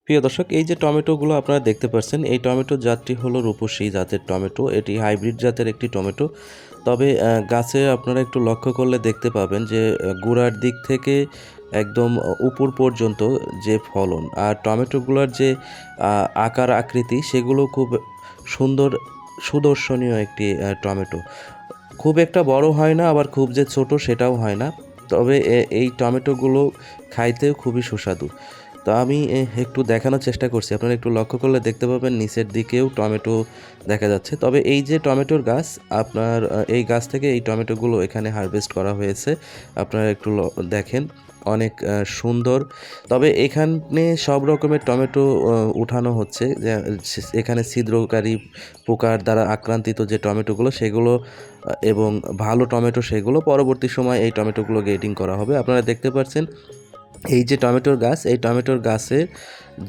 প্রিয় দর্শক, এই যে টমেটোগুলো আপনারা দেখতে পাচ্ছেন, এই টমেটো জাতটি হলো রূপসী জাতের টমেটো। এটি হাইব্রিড জাতের একটি টমেটো। তবে গাছে আপনারা একটু লক্ষ্য করলে দেখতে পাবেন যে গোড়ার দিক থেকে একদম উপর পর্যন্ত যে ফলন আর টমেটোগুলোর যে আকার আকৃতি সেগুলো খুব সুন্দর সুদর্শনীয় একটি টমেটো। খুব একটা বড় হয় না, আবার খুব যে ছোট সেটাও হয় না। তবে এই টমেটোগুলো খাইতেও খুবই সুস্বাদু। তো আমি একটু দেখানোর চেষ্টা করছি। আপনারা একটু লক্ষ্য করলে দেখতে পাবেন নিচের দিকেও টমেটো দেখা যাচ্ছে। তবে এই যে টমেটোর গাছ, আপনার এই গাছ থেকে এই টমেটোগুলো এখানে হারভেস্ট করা হয়েছে। আপনারা একটু দেখেন, অনেক সুন্দর। তবে এখানে সব রকমের টমেটো উঠানো হচ্ছে। এখানে ছিদ্রকারী পোকার দ্বারা আক্রান্তিত যে টমেটোগুলো সেগুলো এবং ভালো টমেটো সেগুলো পরবর্তী সময় এই টমেটোগুলো গ্রেডিং করা হবে। আপনারা দেখতে পাচ্ছেন এই যে টমেটোর গাছ, এই টমেটোর গাছে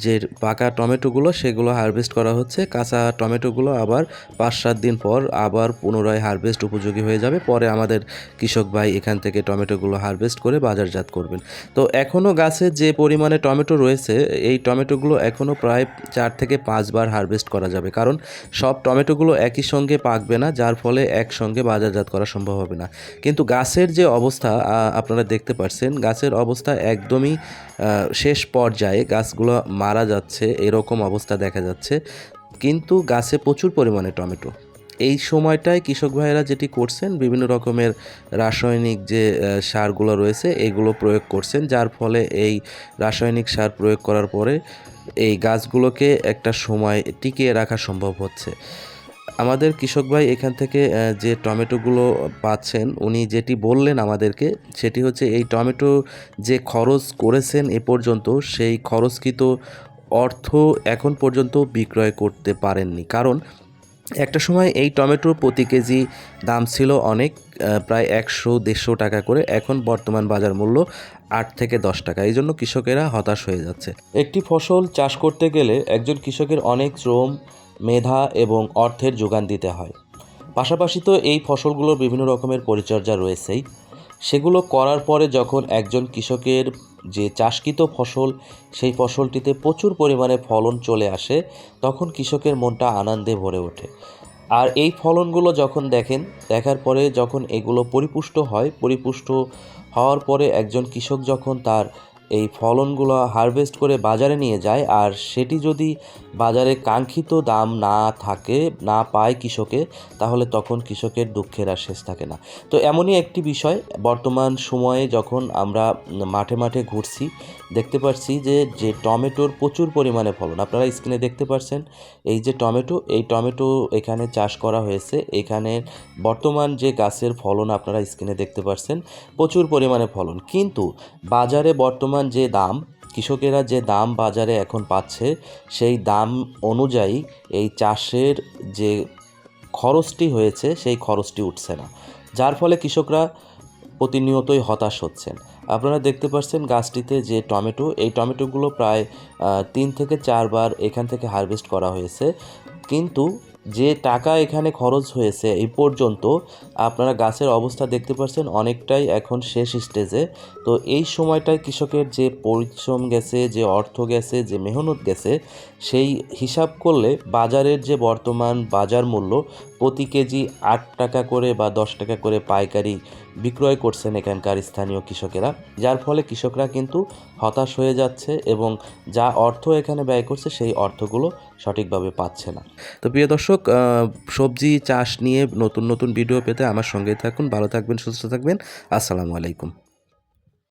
যে পাকা টমেটোগুলো সেগুলো হারভেস্ট করা হচ্ছে। কাঁচা টমেটোগুলো আবার 5-7 দিন পর আবার পুনরায় হারভেস্ট উপযোগী হয়ে যাবে। পরে আমাদের কৃষক ভাই এখান থেকে টমেটোগুলো হারভেস্ট করে বাজারজাত করবেন। তো এখনও গাছে যে পরিমাণে টমেটো রয়েছে, এই টমেটোগুলো এখনও প্রায় 4 থেকে 5 বার হারভেস্ট করা যাবে। কারণ সব টমেটোগুলো একই সঙ্গে পাকবে না, যার ফলে একসঙ্গে বাজারজাত করা সম্ভব হবে না। কিন্তু গাছের যে অবস্থা আপনারা দেখতে পাচ্ছেন, গাছের অবস্থা একদমই শেষ পর্যায়ে, গাছগুলো মারা যাচ্ছে এরকম অবস্থা দেখা যাচ্ছে। কিন্তু গাছে প্রচুর পরিমাণে টমেটো। এই সময়টায় কৃষক ভাইয়েরা যেটি করছেন, বিভিন্ন রকমের রাসায়নিক যে সারগুলো রয়েছে এগুলো প্রয়োগ করছেন, যার ফলে এই রাসায়নিক সার প্রয়োগ করার পরে এই গাছগুলোকে একটা সময় টিকিয়ে রাখা সম্ভব হচ্ছে। আমাদের কৃষক ভাই এখান থেকে যে টমেটোগুলো পাচ্ছেন, উনি যেটি বললেন আমাদেরকে সেটি হচ্ছে এই টমেটো যে খরচ করেছেন এ পর্যন্ত, সেই খরচকৃত অর্থ এখন পর্যন্ত বিক্রয় করতে পারেননি। কারণ একটা সময় এই টমেটোর প্রতি কেজি দাম ছিল অনেক, প্রায় 100-150 টাকা করে। এখন বর্তমান বাজার মূল্য 8 থেকে 10 টাকা। এই জন্য কৃষকেরা হতাশ হয়ে যাচ্ছে। একটি ফসল চাষ করতে গেলে একজন কৃষকের অনেক শ্রম, মেধা এবং অর্থের যোগান দিতে হয়। পাশাপাশি তো এই ফসলগুলোর বিভিন্ন রকমের পরিচর্যা রয়েছেই। সেগুলো করার পরে যখন একজন কৃষকের যে চাষকৃত ফসল, সেই ফসলটিতে প্রচুর পরিমাণে ফলন চলে আসে, তখন কৃষকের মনটা আনন্দে ভরে ওঠে। আর এই ফলনগুলো যখন দেখার পরে যখন এগুলো পরিপুষ্ট হয়, পরিপুষ্ট হওয়ার পরে একজন কৃষক যখন তার এই ফলনগুলো হারভেস্ট করে বাজারে নিয়ে যায়, আর সেটি যদি বাজারে কাঙ্ক্ষিত দাম না থাকে, না পায় কৃষকে, তাহলে তখন কৃষকের দুঃখের আর শেষ থাকে না। তো এমনই একটি বিষয়, বর্তমান সময়ে যখন আমরা মাঠে মাঠে ঘুরছি, দেখতে পাচ্ছি যে টমেটোর প্রচুর পরিমাণে ফলন। আপনারা স্ক্রিনে দেখতে পাচ্ছেন এই যে টমেটো, এই টমেটো এখানে চাষ করা হয়েছে। এখানে বর্তমান যে গাছের ফলন আপনারা স্ক্রিনে দেখতে পাচ্ছেন, প্রচুর পরিমাণে ফলন। কিন্তু বাজারে বর্তমান যে দাম, কৃষকেরা যে দাম বাজারে এখন পাচ্ছে, সেই দাম অনুযায়ী এই চাষের যে খরচটি হয়েছে সেই খরচটি উঠছে না, যার ফলে কৃষকরা প্রতিনিয়তই হতাশ হচ্ছেন। আপনারা দেখতে পাচ্ছেন গাছটিতে যে টমেটো, এই টমেটোগুলো প্রায় 3 থেকে 4 বার এখান থেকে হারভেস্ট করা হয়েছে। কিন্তু যে টাকা এখানে খরচ হয়েছে এই পর্যন্ত, আপনারা গাছের অবস্থা দেখতে পাচ্ছেন অনেকটাই এখন শেষ স্টেজে। তো এই সময়টায় কৃষকের যে পরিশ্রম গেছে, যে অর্থ গেছে, যে মেহনত গেছে, সেই হিসাব করলে বাজারের যে বর্তমান বাজার মূল্য, প্রতি কেজি 8 টাকা করে বা 10 টাকা করে পাইকারি বিক্রয় করছেন এখানকার স্থানীয় কৃষকেরা, যার ফলে কৃষকরা কিন্তু হতাশ হয়ে যাচ্ছে এবং যা অর্থ এখানে ব্যয় করছে সেই অর্থগুলো সঠিকভাবে পাচ্ছে না। তো প্রিয় দর্শক, সবজি চাষ নিয়ে নতুন নতুন ভিডিও পেতে আমার সঙ্গেই থাকুন। ভালো থাকবেন, সুস্থ থাকবেন। আসসালামু আলাইকুম।